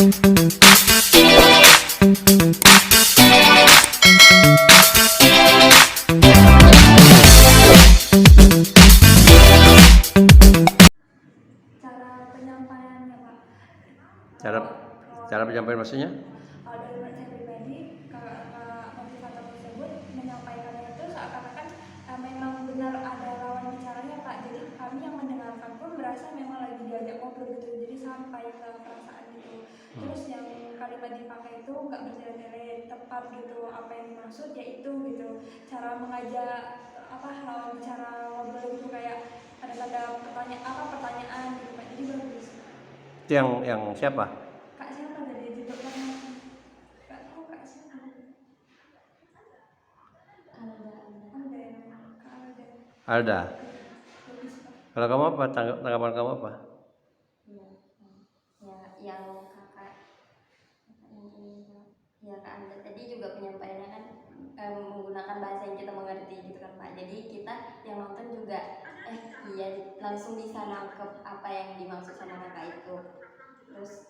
penyampaiannya Pak. Cara cara penyampaian maksudnya? Kalau dari saya pribadi, motivator tersebut menyampaikannya itu seakan-akan memang benar ada lawan bicaranya Pak. Jadi kami yang mendengarkan pun merasa memang lagi diajak ngobrol gitu. Jadi sampai ke perasaan itu. Terus yang kalimat dipakai itu nggak bertele-tele, tepat gitu. Apa yang dimaksud yaitu gitu. Cara mengajak lawan bicara ngobrol itu kayak ada pertanyaan gitu Pak. Jadi bagus. Itu yang siapa? Kak siapa tadi juga kan? Kak tahu Kak siapa? Alda. Kalau kamu apa? Tanggapan kamu apa? Yang kakak ya Kak Anda tadi juga penyampaiannya kan menggunakan bahasa yang kita mengerti gitu kan Pak. Jadi kita yang nonton juga iya langsung bisa nangkep apa yang dimaksud sama kakak itu. Terus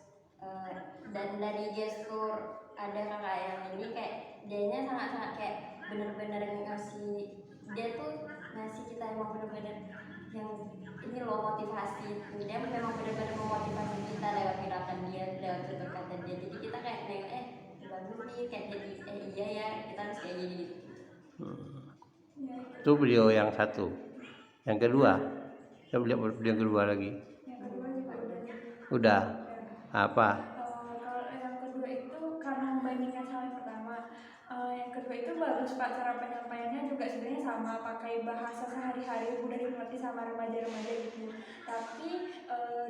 dan dari gestur ada kakak yang ini kayak dianya sangat-sangat kayak bener-bener ngasih, dia tuh ngasih kita emang bener-bener yang ini loh motivasi. Dia memang bener-bener memotivasi kita lewat gerakan dia, lewat tutur kata dia. Jadi kita kayak nengok bagus nih, kayak jadi iya ya kita harus kayak gini gitu. Itu beliau yang satu. Yang kedua, saya lihat beliau yang kedua lagi. Yang kedua juga Udah. Apa? Kalau yang kedua itu karena membandingkan sama yang pertama. Yang kedua itu bagus Pak, cara penyampaiannya juga sebenarnya sama, pakai bahasa sehari-hari mudah dimengerti sama remaja-remaja gitu. Tapi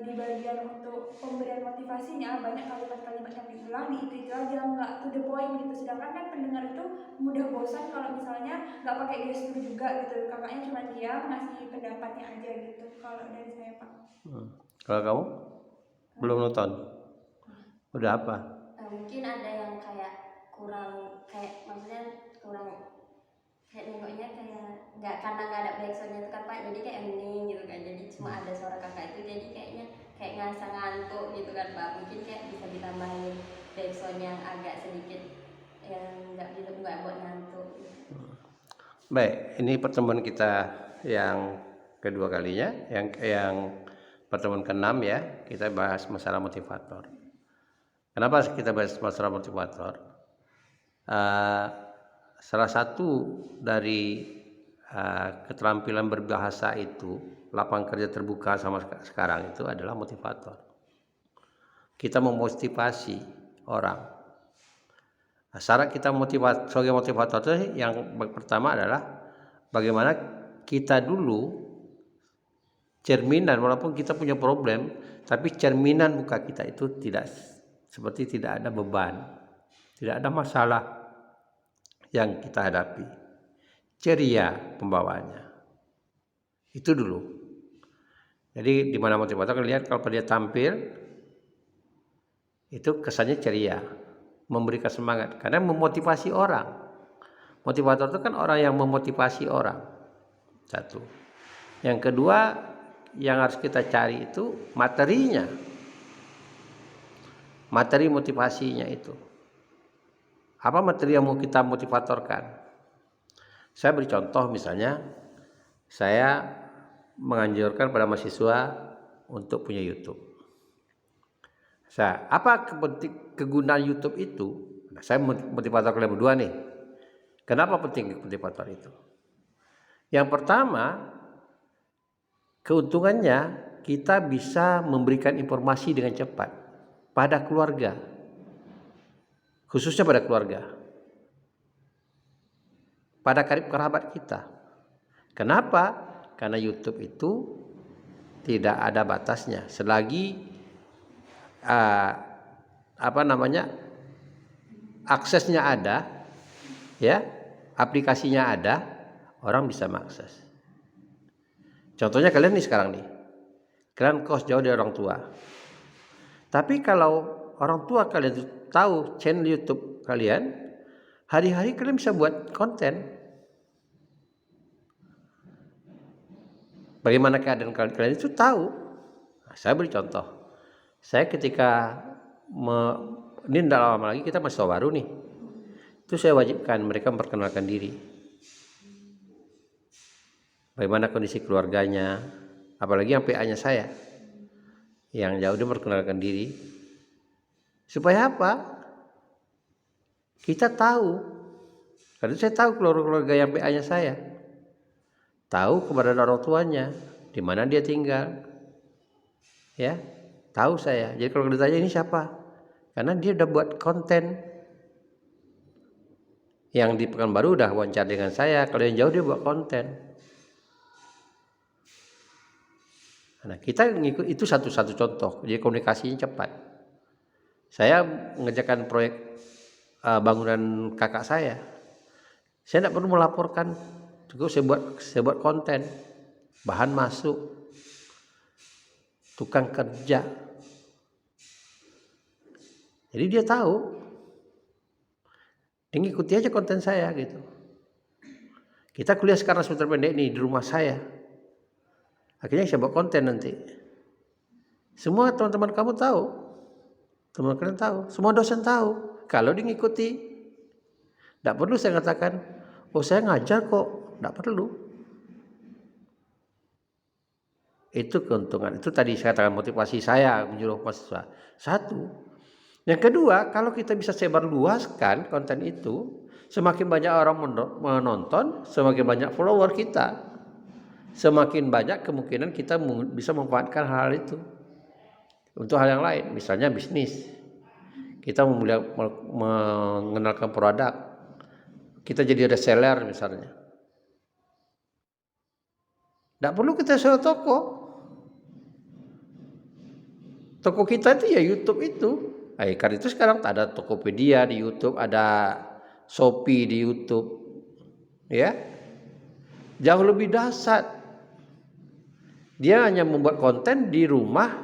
di bagian untuk pemberian motivasinya banyak kalimat-kalimat yang diulang di itu aja, nggak to the point gitu. Sedangkan kan pendengar itu mudah bosan kalau misalnya nggak pakai gestur juga gitu. Kakaknya cuma diam ngasih pendapatnya aja gitu. Kalau dari saya Pak. Kalau kamu belum nonton? Udah apa? Mungkin ada yang kayak kurang, kayak maksudnya kurang kayak nengoknya kayak nggak, karena nggak ada backsoundnya itu kan Pak, jadi kayak hening gitu kan. Jadi cuma ada suara kakak itu, jadi kayaknya kayak ngerasa ngantuk gitu kan Pak. Mungkin kayak bisa ditambahin backsound yang agak sedikit yang nggak buat ngantuk gitu. Baik, ini pertemuan kita yang kedua kalinya, yang pertemuan ke-6 ya. Kita bahas masalah motivator. Kenapa kita bahas masalah motivator? Salah satu dari keterampilan berbahasa itu, lapangan kerja terbuka sama sekarang itu adalah motivator. Kita memotivasi orang. Syarat kita sebagai motivator itu yang pertama adalah bagaimana kita dulu cerminan, walaupun kita punya problem, tapi cerminan muka kita itu tidak ada beban, tidak ada masalah yang kita hadapi, ceria pembawaannya. Itu dulu. Jadi di mana motivator lihat kalau dia tampil itu kesannya ceria, memberikan semangat karena memotivasi orang. Motivator itu kan orang yang memotivasi orang. Satu. Yang kedua yang harus kita cari itu materinya. Materi motivasinya itu. Apa materi yang mau kita motivatorkan? Saya beri contoh misalnya, saya menganjurkan pada mahasiswa untuk punya YouTube. Apa kegunaan YouTube itu? Nah, saya motivator kalian berdua nih. Kenapa penting motivator itu? Yang pertama, keuntungannya kita bisa memberikan informasi dengan cepat pada keluarga, khususnya pada keluarga, pada karib kerabat kita. Kenapa? Karena YouTube itu tidak ada batasnya. Selagi aksesnya ada, ya, aplikasinya ada, orang bisa mengakses. Contohnya kalian nih sekarang nih, kalian kos jauh dari orang tua. Tapi kalau orang tua kalian tahu channel YouTube kalian, hari-hari kalian bisa buat konten. Bagaimana keadaan kalian itu tahu. Nah, saya beri contoh. Saya ketika ini tidak lama lagi kita mahasiswa baru nih, itu saya wajibkan mereka memperkenalkan diri, bagaimana kondisi keluarganya, apalagi yang PA-nya saya yang jauh, dia memperkenalkan diri supaya apa? Kita tahu, karena saya tahu keluarga yang PA-nya saya, tahu keberadaan orang tuanya, di mana dia tinggal, ya, tahu saya. Jadi kalau ditanya ini siapa, karena dia udah buat konten. Yang di Pekanbaru udah wawancara dengan saya, kalau yang jauh dia buat konten. Nah, kita ngikut itu satu contoh, jadi komunikasinya cepat. Saya mengerjakan proyek bangunan kakak saya tidak perlu melaporkan, cukup saya buat konten, bahan masuk, tukang kerja. Jadi dia tahu, dia ngikuti aja konten saya gitu. Kita kuliah sekarang semester pendek nih di rumah saya, akhirnya saya buat konten nanti. Semua teman-teman kamu tahu, teman kalian tahu, semua dosen tahu. Kalau dia ngikuti, tidak perlu saya katakan, oh saya ngajar kok, tidak perlu. Itu keuntungan. Itu tadi saya katakan motivasi saya menyuruh mahasiswa. Satu. Yang kedua, kalau kita bisa sebarluaskan konten itu, semakin banyak orang menonton, semakin banyak follower kita, semakin banyak kemungkinan kita bisa memanfaatkan hal itu untuk hal yang lain. Misalnya bisnis, kita mengenalkan produk, kita jadi reseller misalnya. Tidak perlu kita sewa toko. Toko kita itu ya YouTube itu. Karena itu sekarang ada Tokopedia di YouTube, ada Shopee di YouTube, ya. Jauh lebih dahsyat. Dia hanya membuat konten di rumah,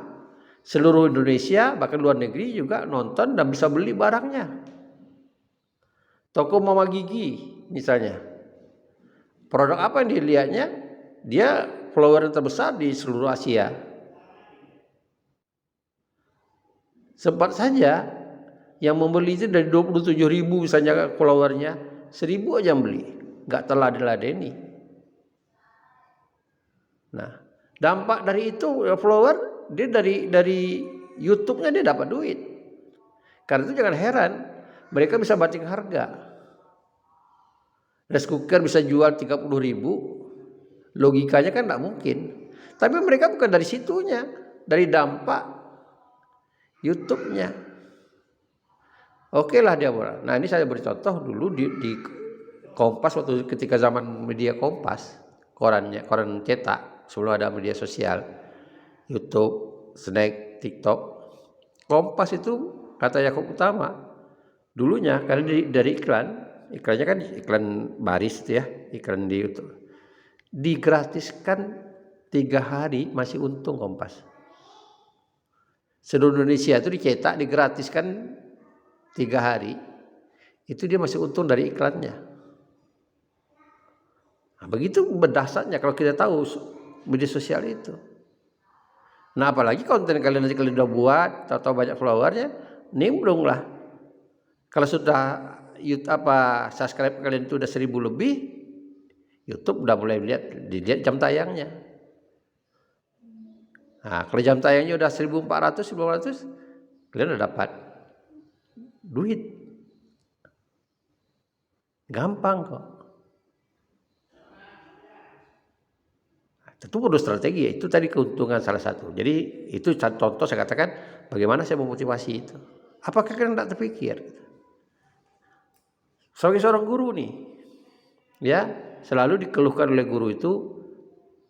seluruh Indonesia bahkan luar negeri juga nonton dan bisa beli barangnya. Toko Mama Gigi misalnya, produk apa yang dilihatnya? Dia follower yang terbesar di seluruh Asia. Sempat saja yang membeli itu dari 27.000 misalnya followernya, 1.000 aja yang beli, nggak teladeni. Nah, dampak dari itu follower dia dari YouTube-nya dia dapat duit. Karena itu jangan heran mereka bisa banting harga. Rice cooker bisa jual 30.000, logikanya kan nggak mungkin. Tapi mereka bukan dari situnya, dari dampak YouTube-nya. Oke lah dia bola. Nah ini saya beri contoh dulu di Kompas waktu ketika zaman media Kompas, koran cetak sebelum ada media sosial, YouTube, Snack, TikTok. Kompas itu kata Yakob Utama dulunya karena dari iklannya kan iklan baris itu ya, iklan di YouTube. Digratiskan 3 hari masih untung Kompas. Seluruh Indonesia itu dicetak, digratiskan 3 hari, itu dia masih untung dari iklannya. Nah, begitu berdasarnya kalau kita tahu media sosial itu. Nah apalagi konten kalian nanti kalian udah buat, atau banyak followernya, nimbrung lah. Kalau sudah subscribe kalian itu udah 1.000 lebih, YouTube udah mulai dilihat jam tayangnya. Nah, kalau jam tayangnya udah 1.400, 1.500, kalian udah dapat duit. Gampang kok. Nah, tentu perlu strategi, itu tadi keuntungan salah satu. Jadi itu contoh saya katakan bagaimana saya memotivasi itu. Apakah kalian tidak terpikir? Sebagai seorang guru nih, ya selalu dikeluhkan oleh guru itu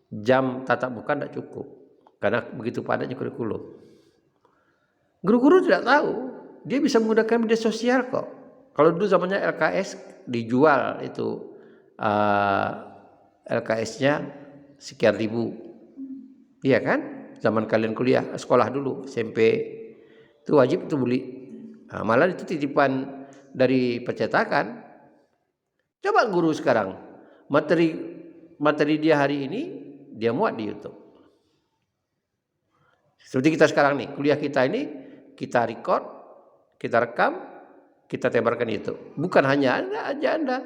jam tatap muka tidak cukup. Karena begitu padatnya kurikulum. Guru-guru tidak tahu, dia bisa menggunakan media sosial kok. Kalau dulu zamannya LKS dijual itu LKS-nya sekian ribu, iya kan? Zaman kalian kuliah, sekolah dulu SMP itu wajib itu beli. Nah, malah itu titipan dari percetakan. Coba guru sekarang materi dia hari ini dia muat di YouTube. Seperti kita sekarang nih, kuliah kita ini kita record, kita rekam, kita tebarkan itu. Bukan hanya Anda,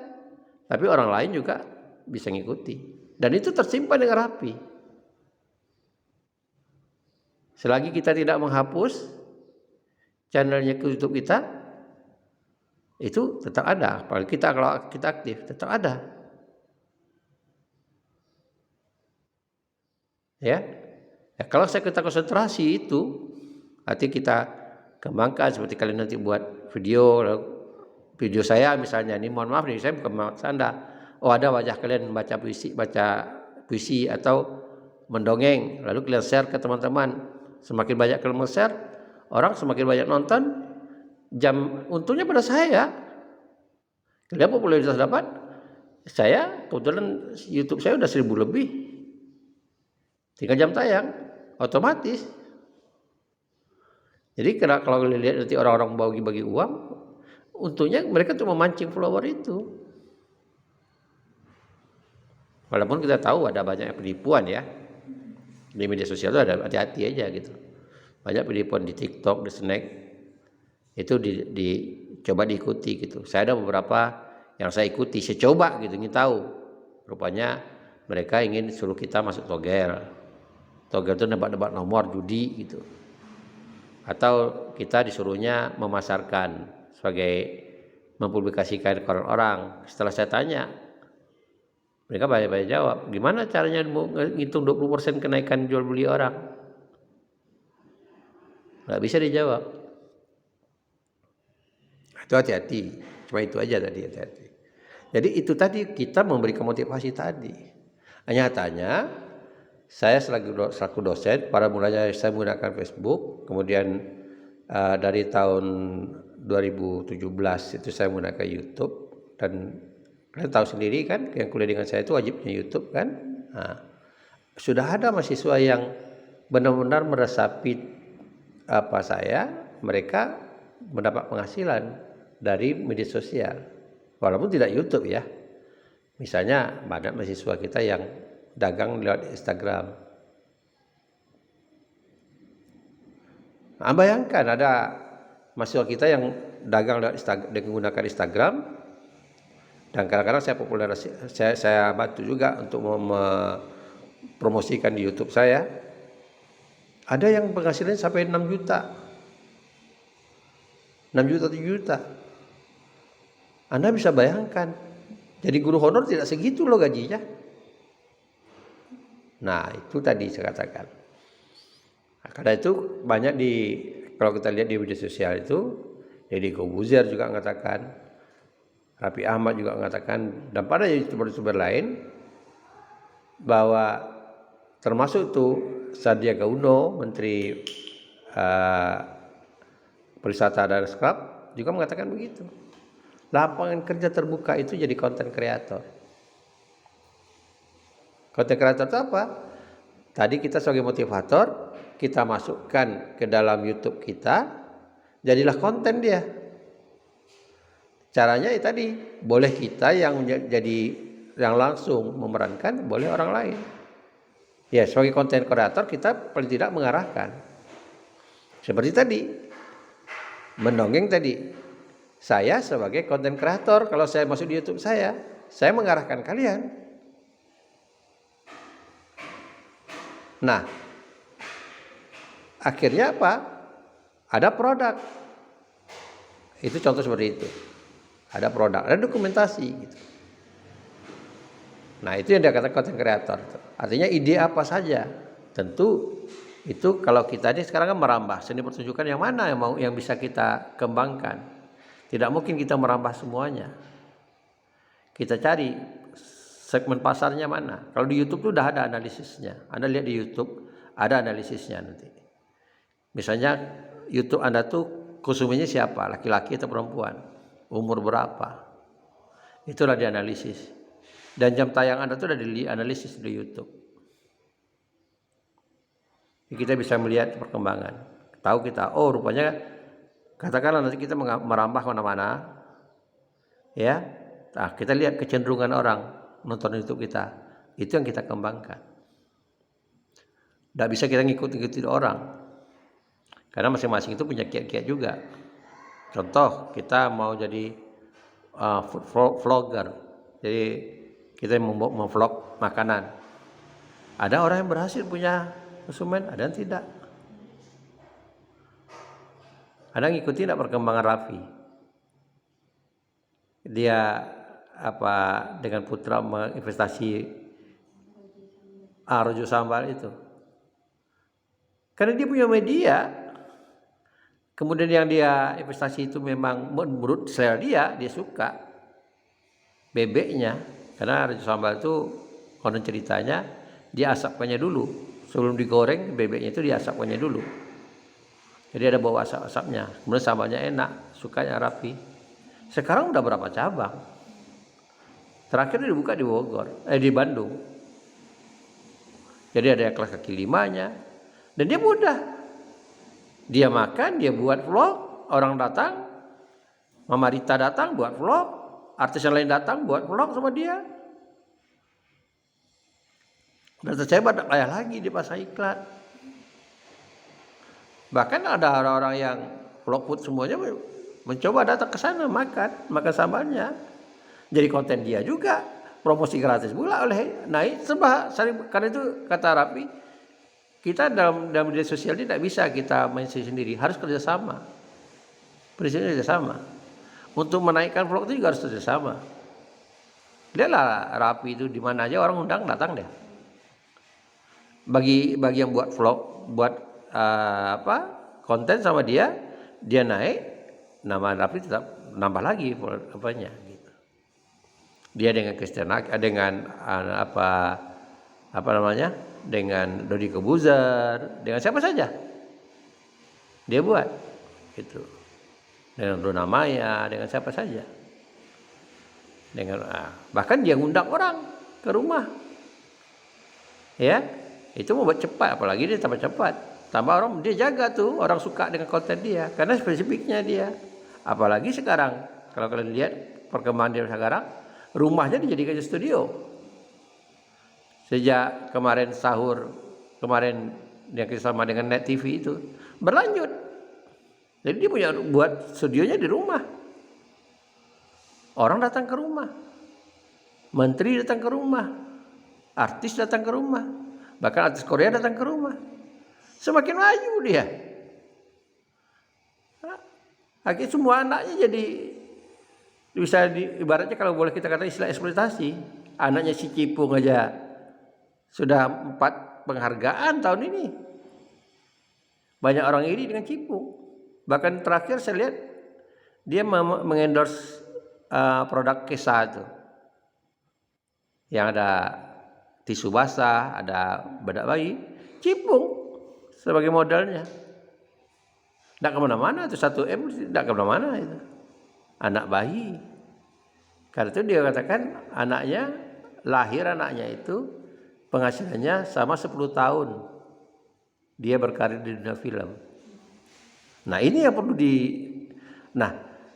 tapi orang lain juga bisa ngikuti. Dan itu tersimpan dengan rapi. Selagi kita tidak menghapus channelnya ke YouTube kita, itu tetap ada. Kalau kita aktif, tetap ada. Ya, kalau kita konsentrasi itu, artinya kita kembangkan seperti kalian nanti buat video saya misalnya. Ini mohon maaf nih, saya bukan bercanda. Oh, ada wajah kalian baca puisi atau mendongeng, lalu kalian share ke teman-teman. Semakin banyak kalian share, orang semakin banyak nonton, untungnya pada saya. Kalian popularitas dapat, saya kebetulan YouTube saya udah 1000 lebih, 3 jam tayang, otomatis. Jadi kalau lihat nanti orang-orang bagi-bagi uang, untungnya mereka tuh memancing follower itu. Walaupun kita tahu ada banyak penipuan ya. Di media sosial itu ada, hati-hati aja gitu. Banyak penipuan di TikTok, di Snack. Itu coba diikuti gitu. Saya ada beberapa yang saya ikuti, saya coba gitu, ingin tahu. Rupanya mereka ingin suruh kita masuk togel. Togel itu nebak-nebak nomor judi gitu. Atau kita disuruhnya memasarkan sebagai mempublikasikan ke orang-orang. Setelah saya tanya, mereka banyak-banyak jawab, gimana caranya ngitung 20% kenaikan jual beli orang? Nggak bisa dijawab. Itu hati-hati, cuma itu aja tadi, hati-hati. Jadi itu tadi kita memberikan motivasi tadi. Nyatanya saya selaku dosen, pada mulanya saya menggunakan Facebook, kemudian dari tahun 2017 itu saya menggunakan YouTube, dan kalian tahu sendiri kan, yang kuliah dengan saya itu wajibnya YouTube kan. Nah, sudah ada mahasiswa yang benar-benar meresapi mereka mendapat penghasilan dari media sosial, walaupun tidak YouTube ya. Misalnya banyak mahasiswa kita yang dagang lewat Instagram. Nah, bayangkan ada mahasiswa kita yang dagang lewat dengan menggunakan Instagram. Dan kadang-kadang saya bantu juga untuk mempromosikan di YouTube saya. Ada yang penghasilannya sampai 6 juta. 6 juta, 7 juta. Anda bisa bayangkan. Jadi guru honor tidak segitu loh gajinya. Nah, itu tadi saya katakan. Nah, karena itu banyak kalau kita lihat di media sosial itu, Deddy Corbuzier juga mengatakan, Raffi Ahmad juga mengatakan, dan pada youtuber-youtuber lain, bahwa termasuk tuh Sandiaga Uno, Menteri Pariwisata dan Rekreasi, juga mengatakan begitu. Lapangan kerja terbuka itu jadi content creator. Content creator itu apa? Tadi kita sebagai motivator, kita masukkan ke dalam YouTube kita, jadilah konten dia. Caranya tadi, boleh kita yang langsung memerankan, boleh orang lain. Ya, sebagai konten kreator kita paling tidak mengarahkan. Seperti tadi, mendongeng tadi. Saya sebagai konten kreator, kalau saya masuk di YouTube saya mengarahkan kalian. Nah, akhirnya apa? Ada produk. Itu contoh seperti itu. Ada produk, ada dokumentasi gitu. Nah, itu yang dikatakan content creator. Artinya ide apa saja. Tentu itu kalau kita ini sekarang kan merambah seni pertunjukan yang mana yang bisa kita kembangkan. Tidak mungkin kita merambah semuanya. Kita cari segmen pasarnya mana. Kalau di YouTube itu udah ada analisisnya. Anda lihat di YouTube ada analisisnya nanti. Misalnya YouTube Anda tuh konsumennya siapa, laki-laki atau perempuan, umur berapa, itulah dianalisis. Dan jam tayang Anda tuh udah dianalisis di YouTube. Jadi kita bisa melihat perkembangan. Tahu kita, oh rupanya katakanlah nanti kita merambah kemana-mana, ya. Nah, kita lihat kecenderungan orang nonton YouTube kita, itu yang kita kembangkan. Tidak bisa kita ngikutin orang, karena masing-masing itu punya kiat-kiat juga. Contoh, kita mau jadi food vlogger. Jadi kita memvlog makanan. Ada orang yang berhasil punya konsumen, ada yang tidak. Ada yang ngikutin tidak perkembangan Raffi. Dia dengan putra menginvestasi Rojo Sambal itu. Karena dia punya media. Kemudian yang dia investasi itu memang menurut saya dia suka bebeknya. Karena Rojo Sambal itu konon ceritanya dia asapkannya dulu. Sebelum digoreng bebeknya itu diasapkannya dulu. Jadi ada bau asap-asapnya. Kemudian sambalnya enak, sukanya Raffi. Sekarang udah berapa cabang? Terakhir dibuka di di Bandung. Jadi ada yang kelas kaki 5-nya. Dan dia mudah. Dia makan, dia buat vlog, orang datang, Mama Rita datang buat vlog, artis yang lain datang buat vlog sama dia. Dan tercebat tak payah lagi dipasang iklan. Bahkan ada orang-orang yang vlog food semuanya mencoba datang ke sana makan sambalnya. Jadi konten dia juga, promosi gratis pula oleh naik sebab karena itu kata Raffi, kita dalam media sosial ini tidak bisa kita main sendiri, harus kerjasama. Prinsipnya kerjasama. Untuk menaikkan vlog itu juga harus kerjasama. Lihatlah Raffi itu di mana aja orang undang datang deh. Bagi yang buat vlog, buat konten sama dia naik, nama Raffi tetap nambah lagi apanya gitu. Dia dengan Christian dengan dengan Dodi Kebuzer, dengan siapa saja dia buat gitu, dengan Dona Maya, dengan siapa saja, dengan bahkan dia ngundang orang ke rumah ya. Itu membuat cepat, apalagi dia tambah cepat, tambah orang, dia jaga tuh orang suka dengan konten dia karena spesifiknya dia. Apalagi sekarang kalau kalian lihat perkembangan dia sekarang, rumahnya dijadikan studio. Sejak kemarin sahur, kemarin yang sama dengan Net TV itu berlanjut. Jadi dia buat studionya di rumah. Orang datang ke rumah, menteri datang ke rumah, artis datang ke rumah, bahkan artis Korea datang ke rumah. Semakin maju dia. Akhirnya semua anaknya jadi bisa ibaratnya kalau boleh kita kata istilah eksploitasi. Anaknya si Cipung aja sudah 4 penghargaan tahun ini. Banyak orang iri dengan Cipung. Bahkan terakhir saya lihat dia mengendorse produk Kesa itu. Yang ada tisu basah, ada bedak bayi, Cipung sebagai modalnya. Tidak kemana-mana itu 1M, tidak kemana-mana itu. Anak bayi. Karena itu dia katakan lahir anaknya itu penghasilannya sama 10 tahun dia berkarir di dunia film. Nah ini yang perlu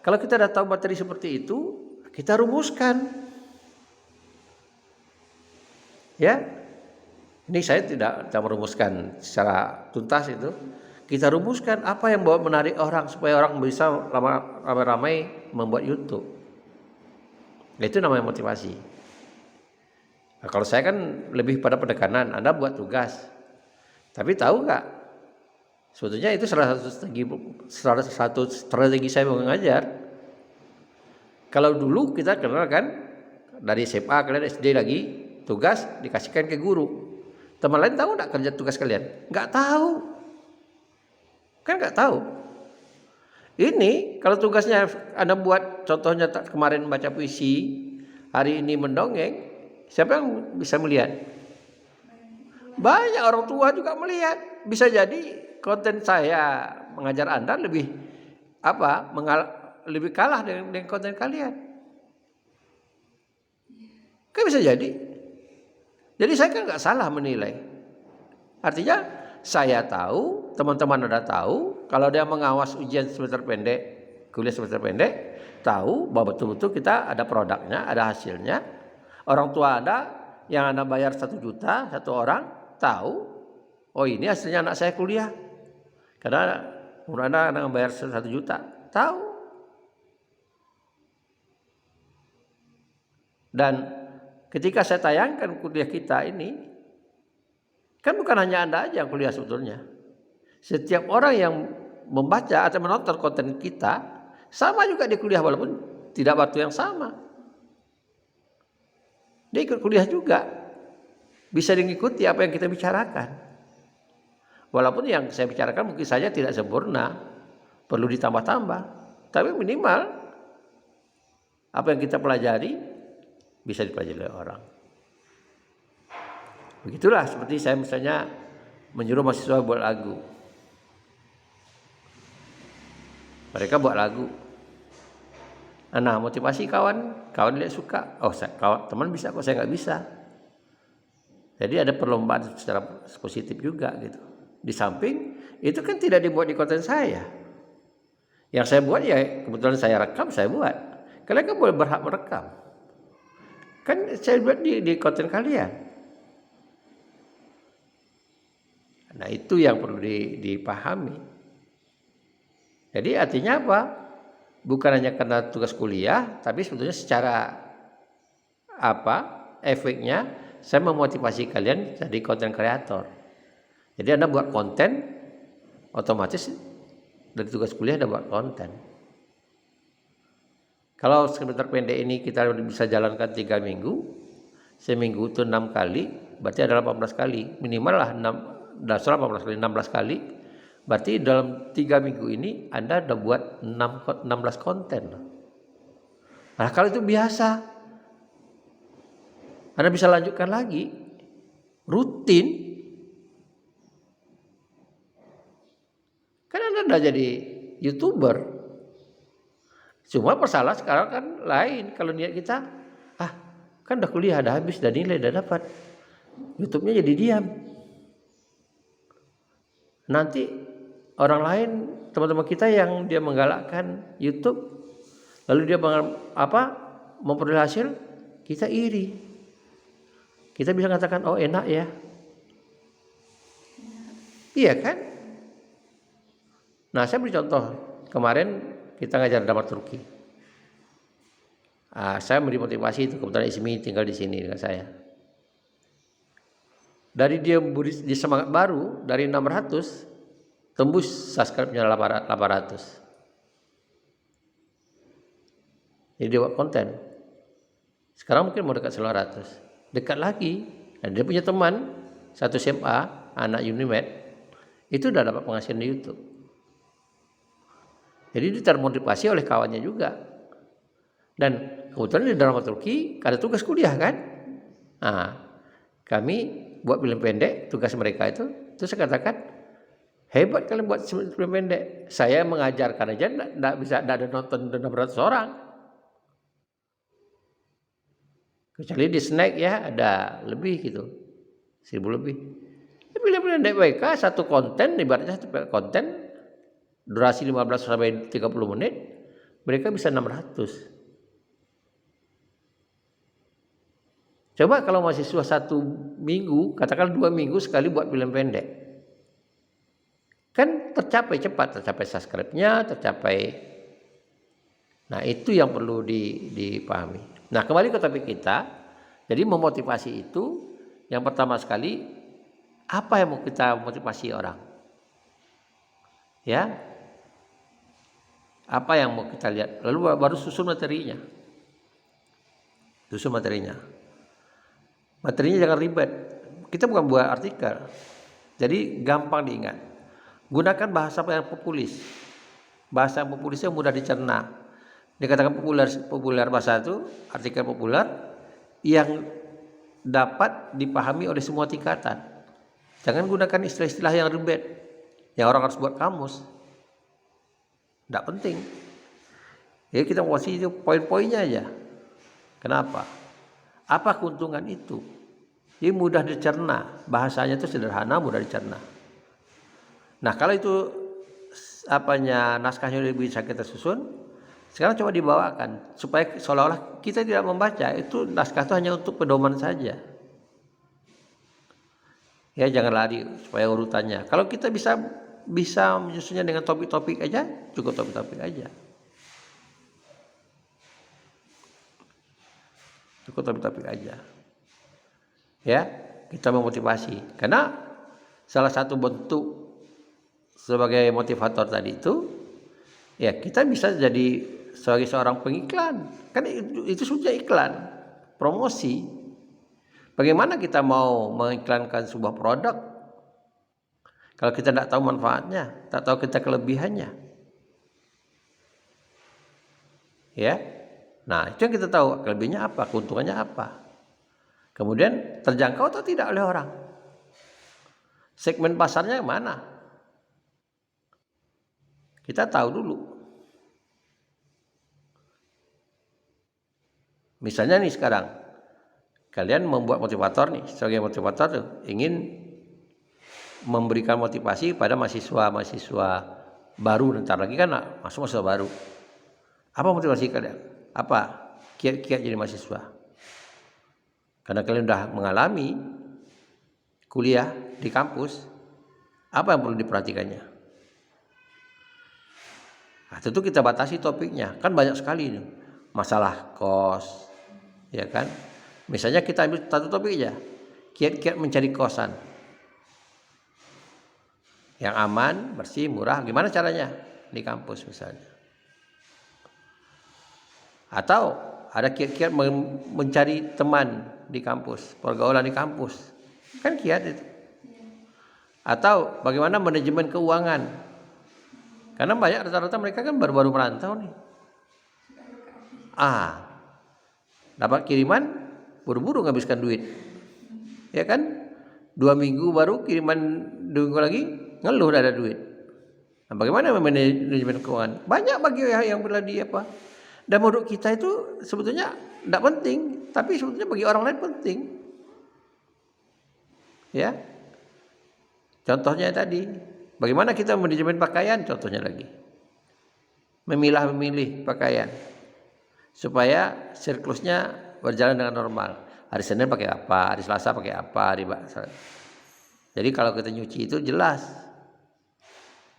kalau kita sudah tahu materi seperti itu, kita rumuskan. Ya, ini saya tidak merumuskan secara tuntas itu. Kita rumuskan apa yang menarik orang supaya orang bisa ramai-ramai membuat YouTube. Itu namanya motivasi. Nah, kalau saya kan lebih pada penekanan, Anda buat tugas. Tapi tahu nggak? Sebetulnya itu salah satu strategi saya mengajar. Kalau dulu kita kenal kan dari SMA kalian SD lagi tugas dikasihkan ke guru. Teman lain tahu nggak kerja tugas kalian? Nggak tahu. Kan nggak tahu. Ini kalau tugasnya Anda buat, contohnya kemarin baca puisi, hari ini mendongeng, siapa yang bisa melihat? Banyak orang tua juga melihat. Bisa jadi konten saya mengajar Anda lebih kalah dengan konten kalian. Kan bisa jadi. Jadi saya kan nggak salah menilai. Artinya saya tahu, teman-teman Anda tahu, kalau dia mengawas ujian semester pendek, kuliah semester pendek, tahu bahwa betul-betul kita ada produknya, ada hasilnya. Orang tua Anda yang Anda bayar 1 juta, 1 orang, tahu, oh ini hasilnya anak saya kuliah. Karena Anda bayar 1 juta, tahu. Dan ketika saya tayangkan kuliah kita ini, kan bukan hanya Anda aja yang kuliah sebetulnya. Setiap orang yang membaca atau menonton konten kita, sama juga di kuliah walaupun tidak waktu yang sama. Dia ikut kuliah juga. Bisa mengikuti apa yang kita bicarakan. Walaupun yang saya bicarakan mungkin saja tidak sempurna, perlu ditambah-tambah. Tapi minimal apa yang kita pelajari bisa dipelajari oleh orang. Begitulah seperti saya misalnya menyuruh mahasiswa buat lagu. Mereka buat lagu. Nah, motivasi kawan lihat suka. Oh, teman bisa kok, saya nggak bisa. Jadi ada perlombaan secara positif juga gitu. Di samping itu kan tidak dibuat di konten saya. Yang saya buat ya kebetulan saya rekam, saya buat. Kalian kan boleh berhak merekam. Kan saya buat di konten kalian. Nah, itu yang perlu dipahami. Jadi artinya apa? Bukan hanya karena tugas kuliah, tapi sebetulnya secara efeknya saya memotivasi kalian jadi konten kreator. Jadi Anda buat konten, otomatis dari tugas kuliah Anda buat konten. Kalau sebentar pendek ini kita bisa jalankan 3 minggu, seminggu itu 6 kali, berarti ada 18 kali. Minimal lah 18 kali, 16 kali. Berarti dalam 3 minggu ini Anda udah buat 16 konten. Nah, kalau itu biasa, Anda bisa lanjutkan lagi, rutin. Kan Anda udah jadi YouTuber. Cuma persoalan sekarang kan lain. Kalau niat kita, kan udah kuliah, udah habis, udah nilai, udah dapat. YouTube-nya jadi diam. Nanti orang lain, teman-teman kita yang dia menggalakkan YouTube, lalu dia memperoleh hasil, kita iri. Kita bisa katakan, oh enak ya. Iya kan? Nah, saya beri contoh. Kemarin kita ngajar dramaturgi. Saya beri motivasi itu, kebetulan Ismi tinggal di sini dengan saya. Dari dia di semangat baru, dari 600 tembus subscribe-nya 800. Jadi dia buat konten. Sekarang mungkin mau dekat 900. Dekat lagi. Dan dia punya teman satu SMA, anak Unimed, itu udah dapat penghasilan di YouTube. Jadi dia termotivasi oleh kawannya juga. Dan kebetulan di dramaturgi ada tugas kuliah kan. Kami buat film pendek, tugas mereka itu saya katakan, hebat kalian buat film pendek. Saya mengajarkan aja tidak ada nonton 600 orang. Kecuali di snack ya ada lebih gitu, 1000 lebih. Film pendek mereka satu konten, ibaratnya satu konten durasi 15 sampai 30 menit, mereka bisa 600. Coba kalau mahasiswa 1 minggu, katakan 2 minggu sekali buat film pendek. Kan tercapai cepat, tercapai subscribe-nya, tercapai. Nah, itu yang perlu dipahami. Nah, kembali ke topik kita. Jadi memotivasi itu yang pertama sekali, apa yang mau kita motivasi orang? Ya. Apa yang mau kita lihat? Lalu baru susun materinya. Susun materinya. Materinya jangan ribet. Kita bukan buat artikel. Jadi gampang diingat. Gunakan bahasa yang populis. Bahasa yang populisnya mudah dicerna. Dikatakan populer bahasa itu artikel populer yang dapat dipahami oleh semua tingkatan. Jangan gunakan istilah-istilah yang ribet. Yang orang harus buat kamus. Tidak penting. Jadi kita mau kasih itu poin-poinnya aja. Kenapa? Apa keuntungan itu? Jadi mudah dicerna. Bahasanya itu sederhana, mudah dicerna. Nah, kalau itu naskahnya bisa kita susun. Sekarang coba dibawakan supaya seolah-olah kita tidak membaca, itu naskah itu hanya untuk pedoman saja. Ya, jangan lari supaya urutannya. Kalau kita bisa menyusunnya dengan topik-topik aja, cukup topik-topik aja. cukup topik-topik aja. Ya, kita memotivasi. Karena salah satu bentuk sebagai motivator tadi itu, ya kita bisa jadi sebagai seorang pengiklan. Kan itu sudah iklan, promosi. Bagaimana kita mau mengiklankan sebuah produk kalau kita tidak tahu manfaatnya, tak tahu kita kelebihannya? Ya, nah itu yang kita tahu, kelebihannya apa, keuntungannya apa. Kemudian terjangkau atau tidak oleh orang. Segmen pasarnya mana? Kita tahu dulu. Misalnya nih sekarang, kalian membuat motivator nih, sebagai motivator tuh, ingin memberikan motivasi pada mahasiswa baru, ntar lagi kan masuk mahasiswa baru. Apa motivasi kalian? Apa kiat-kiat jadi mahasiswa? Karena kalian sudah mengalami kuliah di kampus, apa yang perlu diperhatikannya? Nah, tentu kita batasi topiknya, kan banyak sekali nih. Masalah kos, ya kan? Misalnya kita ambil satu topik aja, kiat-kiat mencari kosan yang aman, bersih, murah. Gimana caranya di kampus misalnya? Atau ada kiat-kiat mencari teman di kampus, pergaulan di kampus, kan kiat itu. Atau bagaimana manajemen keuangan, karena banyak rata-rata mereka kan baru-baru merantau nih. Dapat kiriman, buru-buru nghabiskan duit, ya kan? 2 minggu baru kiriman, 2 minggu lagi ngeluh udah ada duit. Nah, bagaimana manajemen keuangan? Banyak bagi yang berladi apa. Dan menurut kita itu sebetulnya tidak penting, tapi sebetulnya bagi orang lain penting. Ya. Contohnya tadi, bagaimana kita manajemen pakaian, contohnya lagi. Memilah-memilih pakaian supaya siklusnya berjalan dengan normal. Hari Senin pakai apa, hari Selasa pakai apa, jadi kalau kita nyuci itu jelas.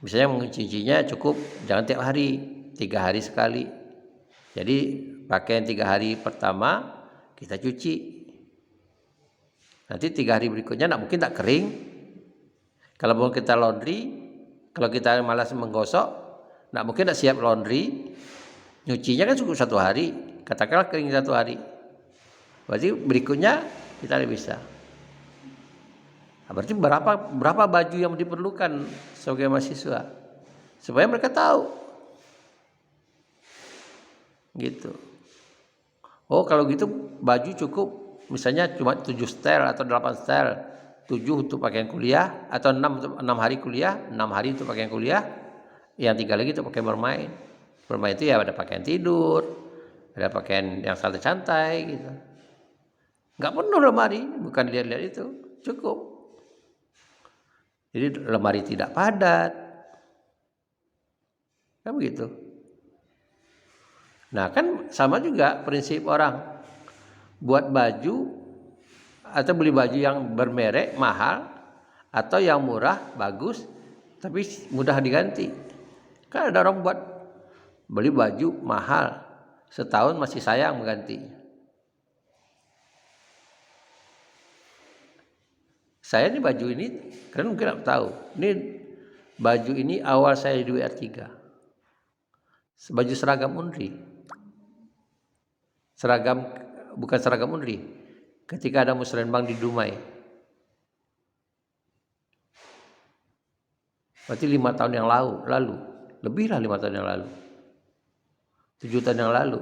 Misalnya mencucinya cukup jangan tiap hari, 3 hari sekali. Jadi pakaian 3 hari pertama kita cuci. Nanti 3 hari berikutnya mungkin tak kering. Kalau mau kita laundry, kalau kita malas menggosok, mungkin tak siap laundry. Nyucinya kan cukup 1 hari. Katakanlah kering 1 hari. Berarti berikutnya kita bisa. Nah, berarti berapa baju yang diperlukan sebagai mahasiswa supaya mereka tahu. Gitu. Oh, kalau gitu baju cukup misalnya cuma 7 setel atau 8 setel. 7 untuk pakaian kuliah atau 6 hari kuliah, 6 hari untuk pakaian kuliah, yang 3 lagi untuk pakaian bermain. Bermain itu ya ada pakaian tidur, ada pakaian yang santai-santai gitu. Enggak penuh lemari, bukan lihat-lihat itu, cukup. Jadi lemari tidak padat. Kan begitu. Nah, kan sama juga prinsip orang buat baju atau beli baju yang bermerek mahal atau yang murah bagus tapi mudah diganti. Kan ada orang buat beli baju mahal setahun masih sayang menggantinya. Saya ini baju ini kalian mungkin tidak tahu. Ini baju ini awal saya di WR3. Baju seragam Unri. Bukan seragam Unri. Ketika ada musrenbang di Dumai. Berarti 5 tahun yang lalu. Lebihlah 5 tahun yang lalu. 7 tahun yang lalu.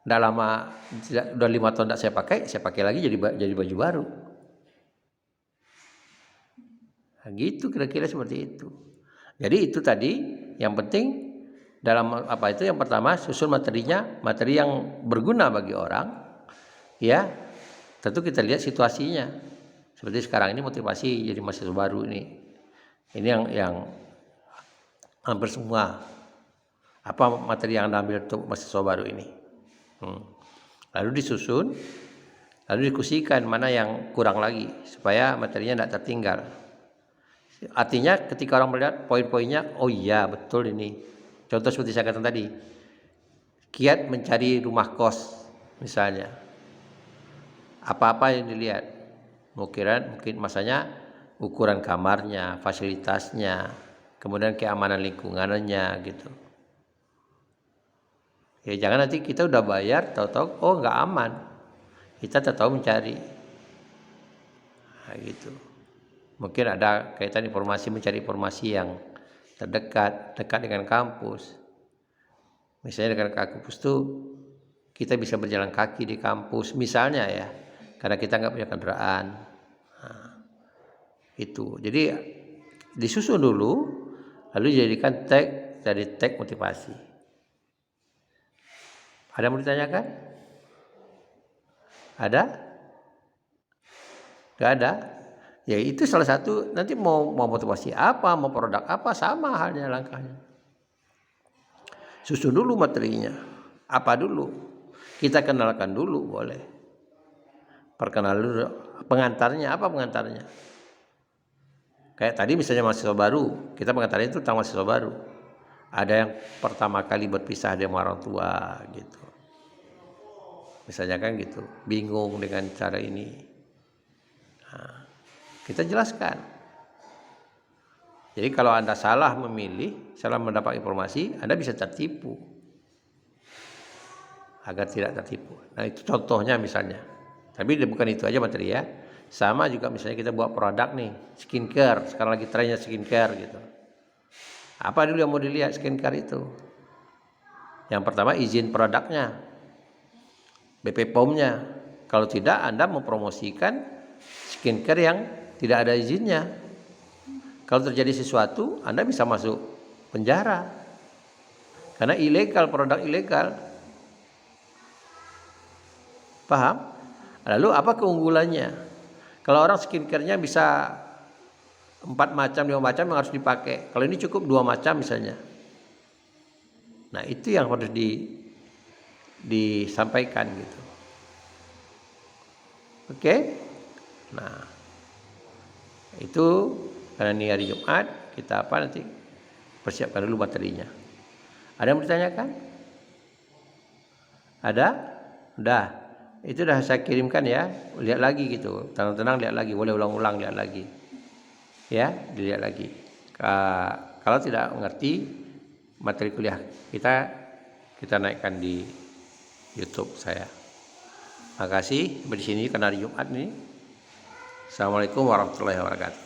Tidak lama, sudah 5 tahun tidak saya pakai lagi jadi baju baru. Nah, gitu kira-kira seperti itu. Jadi itu tadi yang penting dalam apa itu, yang pertama susun materinya, materi yang berguna bagi orang. Ya, tentu kita lihat situasinya. Seperti sekarang ini motivasi jadi mahasiswa baru ini. Ini yang hampir semua apa materi yang Anda ambil untuk mahasiswa baru ini. Lalu disusun, lalu diskusikan mana yang kurang lagi supaya materinya tidak tertinggal. Artinya ketika orang melihat poin-poinnya, oh iya betul ini. Contoh seperti saya katakan tadi, Kiat mencari rumah kos misalnya. Apa-apa yang dilihat. Mungkin masanya ukuran kamarnya, fasilitasnya, kemudian keamanan lingkungannya gitu. Ya jangan nanti kita udah bayar, tahu-tahu oh nggak aman. Kita tahu mencari. Nah, gitu. Mungkin ada kaitan mencari informasi yang terdekat, dekat dengan kampus. Misalnya dengan kampus itu kita bisa berjalan kaki di kampus, misalnya ya, karena kita nggak punya kendaraan. Nah, itu. Jadi disusun dulu, lalu dijadikan tag motivasi. Ada yang mau ditanyakan? Ada? Gak ada? Ya itu salah satu. Nanti mau motivasi apa, mau produk apa, sama halnya langkahnya. Susun dulu materinya. Apa dulu? Kita kenalkan dulu boleh. Perkenalan dulu. Pengantarnya apa pengantarnya? Kayak tadi misalnya mahasiswa baru, kita pengantarnya itu tentang mahasiswa baru. Ada yang pertama kali berpisah dengan orang tua gitu. Misalnya kan gitu, bingung dengan cara ini. Nah, kita jelaskan. Jadi kalau Anda salah memilih, salah mendapat informasi, Anda bisa tertipu. Agar tidak tertipu. Nah itu contohnya misalnya. Tapi bukan itu aja materi ya. Sama juga misalnya kita buat produk nih, skincare. Sekarang lagi trennya skincare gitu. Apa dulu yang mau dilihat skincare itu? Yang pertama izin produknya, BP POM-nya. Kalau tidak Anda mempromosikan skincare yang tidak ada izinnya. Kalau terjadi sesuatu, Anda bisa masuk penjara. Karena ilegal, produk ilegal. Paham? Lalu apa keunggulannya? Kalau orang skincare-nya bisa 4 macam, 5 macam yang harus dipakai. Kalau ini cukup 2 macam misalnya. Nah, itu yang harus disampaikan gitu. Oke? Nah, itu karena ini hari Jumat, kita nanti persiapkan dulu materinya. Ada yang ditanyakan? Ada? Udah. Itu udah saya kirimkan ya. Lihat lagi gitu. Tenang-tenang lihat lagi. Boleh ulang-ulang lihat lagi. Ya, dilihat lagi. Kalau tidak mengerti materi kuliah kita naikkan di YouTube saya. Makasih. Sampai di sini karena hari Jumat nih. Assalamualaikum warahmatullahi wabarakatuh.